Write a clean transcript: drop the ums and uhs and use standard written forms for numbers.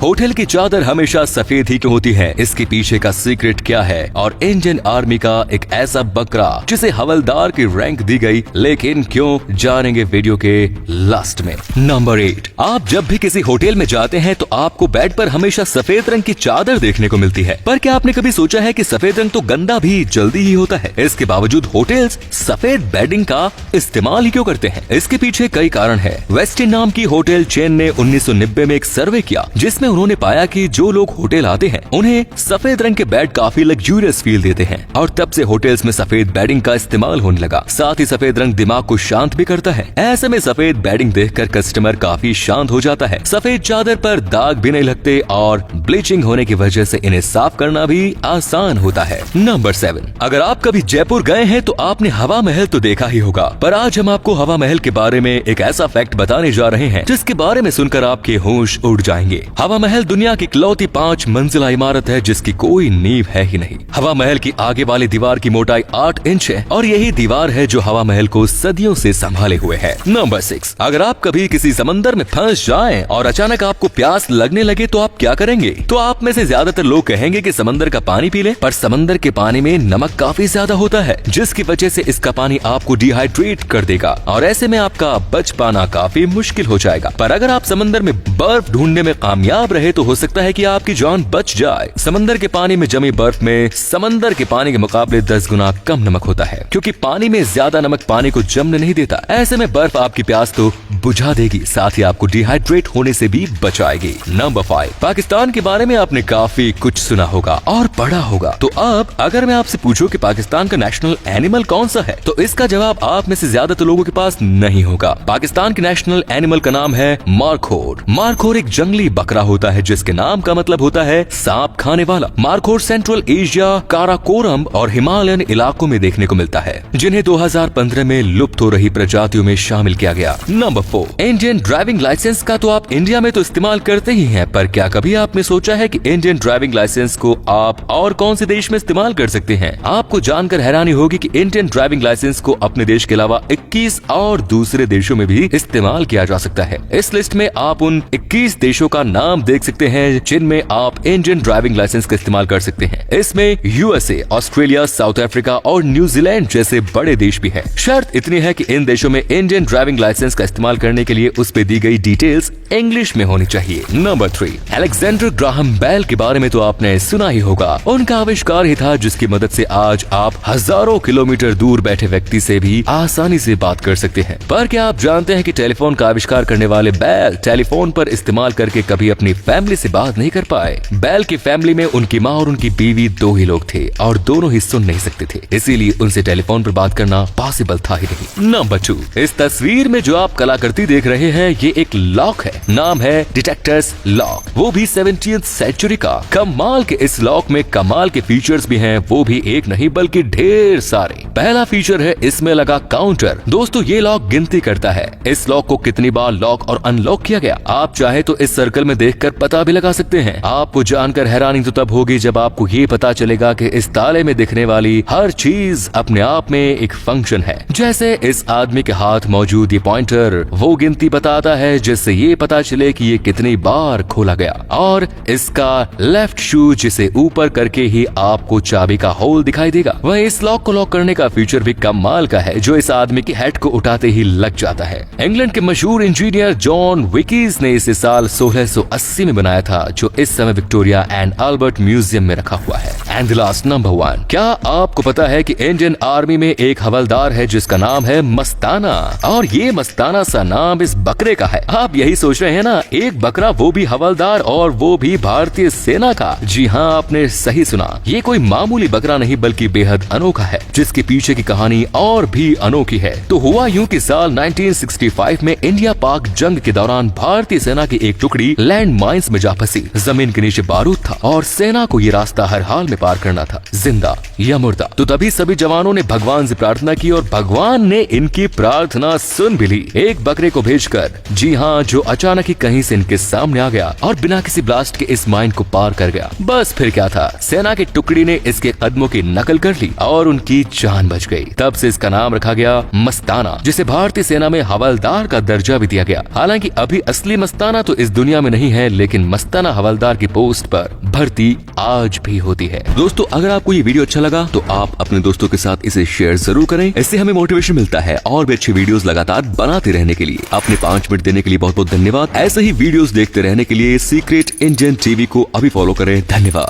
Hotel की चादर हमेशा सफेद ही क्यों होती है, इसके पीछे का सीक्रेट क्या है और इंडियन आर्मी का एक ऐसा बकरा जिसे हवलदार की रैंक दी गई, लेकिन क्यों, जानेंगे वीडियो के लास्ट में। नंबर 8, आप जब भी किसी होटल में जाते हैं तो आपको बेड पर हमेशा सफेद रंग की चादर देखने को मिलती है, पर क्या आपने कभी सोचा है कि सफेद रंग तो गंदा भी जल्दी ही होता है। इसके बावजूद होटल्स सफेद बेडिंग का इस्तेमाल ही क्यों करते हैं? इसके पीछे कई कारण है। वेस्टिन नाम की होटल चेन ने 1990 में एक सर्वे किया जिसमें उन्होंने पाया कि जो लोग होटल आते हैं उन्हें सफेद रंग के बेड काफी लग्जूरियस फील देते हैं और तब से होटल्स में सफेद बेडिंग का इस्तेमाल होने लगा। साथ ही सफेद रंग दिमाग को शांत भी करता है। ऐसे में सफेद बेडिंग देखकर कस्टमर काफी शांत हो जाता है। सफेद चादर पर दाग भी नहीं लगते और ब्लीचिंग होने की वजह से इन्हें साफ करना भी आसान होता है। नंबर 7, अगर आप कभी जयपुर गए हैं तो आपने हवा महल तो देखा ही होगा, पर आज हम आपको हवा महल के बारे में एक ऐसा फैक्ट बताने जा रहे हैं जिसके बारे में सुनकर आपके होश उड़ जाएंगे। हवा महल दुनिया की इकलौती 5 मंजिला इमारत है जिसकी कोई नींव है ही नहीं। हवा महल की आगे वाली दीवार की मोटाई 8 इंच है और यही दीवार है जो हवा महल को सदियों से संभाले हुए है। नंबर 6, अगर आप कभी किसी समंदर में फंस जाएं और अचानक आपको प्यास लगने लगे तो आप क्या करेंगे? तो आप में से ज्यादातर लोग कहेंगे कि समंदर का पानी पी लें, पर समंदर के पानी में नमक काफी ज्यादा होता है जिसकी वजह से इसका पानी आपको डिहाइड्रेट कर देगा और ऐसे में आपका बच पाना काफी मुश्किल हो जाएगा। पर अगर आप समंदर में बर्फ ढूंढने में कामयाब रहे तो हो सकता है कि आपकी जान बच जाए। समंदर के पानी में जमी बर्फ में समंदर के पानी के मुकाबले 10 गुना कम नमक होता है क्योंकि पानी में ज्यादा नमक पानी को जमने नहीं देता। ऐसे में बर्फ आपकी प्यास तो बुझा देगी, साथ ही आपको डिहाइड्रेट होने से भी बचाएगी। नंबर 5, पाकिस्तान के बारे में आपने काफी कुछ सुना होगा और पढ़ा होगा, तो अब अगर मैं आपसे पूछूं कि पाकिस्तान का नेशनल एनिमल कौन सा है तो इसका जवाब आप में से ज्यादातर लोगों के पास नहीं होगा। पाकिस्तान के नेशनल एनिमल का नाम है मारखोर। मारखोर एक जंगली बकरा होता है जिसके नाम का मतलब होता है सांप खाने वाला। मारखोर सेंट्रल एशिया, काराकोरम और हिमालयन इलाकों में देखने को मिलता है जिन्हें 2015 में लुप्त हो रही प्रजातियों में शामिल किया गया। नंबर 4, इंडियन ड्राइविंग लाइसेंस का तो आप इंडिया में तो इस्तेमाल करते ही हैं, पर क्या कभी आपने सोचा है कि इंडियन ड्राइविंग लाइसेंस को आप और कौन से देश में इस्तेमाल कर सकते हैं? आपको जानकर हैरानी होगी कि इंडियन ड्राइविंग लाइसेंस को अपने देश के अलावा 21 और दूसरे देशों में भी इस्तेमाल किया जा सकता है। इस लिस्ट में आप उन 21 देशों का नाम देख सकते हैं जिनमें आप इंडियन ड्राइविंग लाइसेंस का इस्तेमाल कर सकते हैं। इसमें यूएसए, ऑस्ट्रेलिया, साउथ अफ्रीका और न्यूजीलैंड जैसे बड़े देश भी हैं। शर्त इतनी है कि इन देशों में इंडियन ड्राइविंग लाइसेंस का इस्तेमाल करने के लिए उस पे दी गई डिटेल्स इंग्लिश में होनी चाहिए। नंबर 3, अलेक्जेंडर ग्राहम बेल के बारे में तो आपने सुना ही होगा। उनका आविष्कार ही था जिसकी मदद से आज आप हजारों किलोमीटर दूर बैठे व्यक्ति से भी आसानी से बात कर सकते हैं। पर क्या आप जानते हैं कि टेलीफोन का आविष्कार करने वाले बेल टेलीफोन पर इस्तेमाल करके कभी अपनी फैमिली से बात नहीं कर पाए। बेल की फैमिली में उनकी माँ और उनकी बीवी 2 ही लोग थे और दोनों ही सुन नहीं सकते थे, इसीलिए उनसे टेलीफोन पर बात करना पॉसिबल था ही नहीं। नंबर 2, इस तस्वीर में जो आप कलाकृति देख रहे हैं ये एक लॉक है, नाम है डिटेक्टर्स लॉक, वो भी 17th सेंचुरी का। कमाल के इस लॉक में कमाल के फीचर्स भी हैं, वो भी एक नहीं बल्कि ढेर सारे। पहला फीचर है इसमें लगा काउंटर। दोस्तों ये लॉक गिनती करता है इस लॉक को कितनी बार लॉक और अनलॉक किया गया। आप चाहे तो इस सर्कल में देखकर पता भी लगा सकते हैं। आपको जानकर हैरानी तो तब होगी जब आपको ये पता चलेगा कि इस ताले में दिखने वाली हर चीज अपने आप में एक फंक्शन है। जैसे इस आदमी के हाथ मौजूद ये पॉइंटर वो गिनती बताता है जिससे ये पता चले कि ये कितनी बार खोला गया, और इसका लेफ्ट शू जिसे ऊपर करके ही आपको चाबी का होल दिखाई देगा। वह इस लॉक को लॉक करने का फीचर भी कमाल का है जो इस आदमी की हेड को उठाते ही लग जाता है। इंग्लैंड के मशहूर इंजीनियर जॉन विकीज ने इसे साल 1680 में बनाया था जो इस समय विक्टोरिया एंड अल्बर्ट म्यूजियम में रखा हुआ है। एंड द लास्ट, नंबर 1, क्या आपको पता है कि इंडियन आर्मी में एक हवलदार है जिसका नाम है मस्ताना, और ये मस्ताना सा नाम इस बकरे का है। आप यही सोच रहे हैं ना, एक बकरा वो भी हवलदार और वो भी भारतीय सेना का। जी हाँ, आपने सही सुना, ये कोई मामूली बकरा नहीं बल्कि बेहद अनोखा है जिसके पीछे की कहानी और भी अनोखी है। तो हुआ यूं कि साल 1965 में इंडिया पाक जंग के दौरान भारतीय सेना की एक टुकड़ी लैंड माइंस में जा फंसी। जमीन के नीचे बारूद था और सेना को ये रास्ता हर हाल में पार करना था, जिंदा या मुर्दा। तो तभी सभी जवानों ने भगवान से प्रार्थना की और भगवान ने इनकी प्रार्थना सुन भी ली। एक बकरे को भेजकर, जी हाँ, जो अचानक ही कहीं से इनके सामने आ गया और बिना किसी ब्लास्ट के इस माइन को पार कर गया। बस फिर क्या था, सेना की टुकड़ी ने इसके कदमों की नकल कर ली और उनकी जान बच गई। तब से इसका नाम रखा गया मस्ताना, जिसे भारतीय सेना में हवलदार का दर्जा भी दिया गया। हालांकि अभी असली मस्ताना तो इस दुनिया में नहीं है, लेकिन मस्ताना हवलदार की पोस्ट पर भर्ती आज भी होती है। दोस्तों, अगर आपको ये वीडियो अच्छा लगा तो आप अपने दोस्तों के साथ इसे शेयर जरूर करें। इससे हमें मोटिवेशन मिलता है और भी अच्छी वीडियोस लगातार बनाते रहने के लिए। अपने 5 मिनट देने के लिए बहुत बहुत धन्यवाद। ऐसे ही वीडियोस देखते रहने के लिए सीक्रेट इंडियन टीवी को अभी फॉलो करें। धन्यवाद।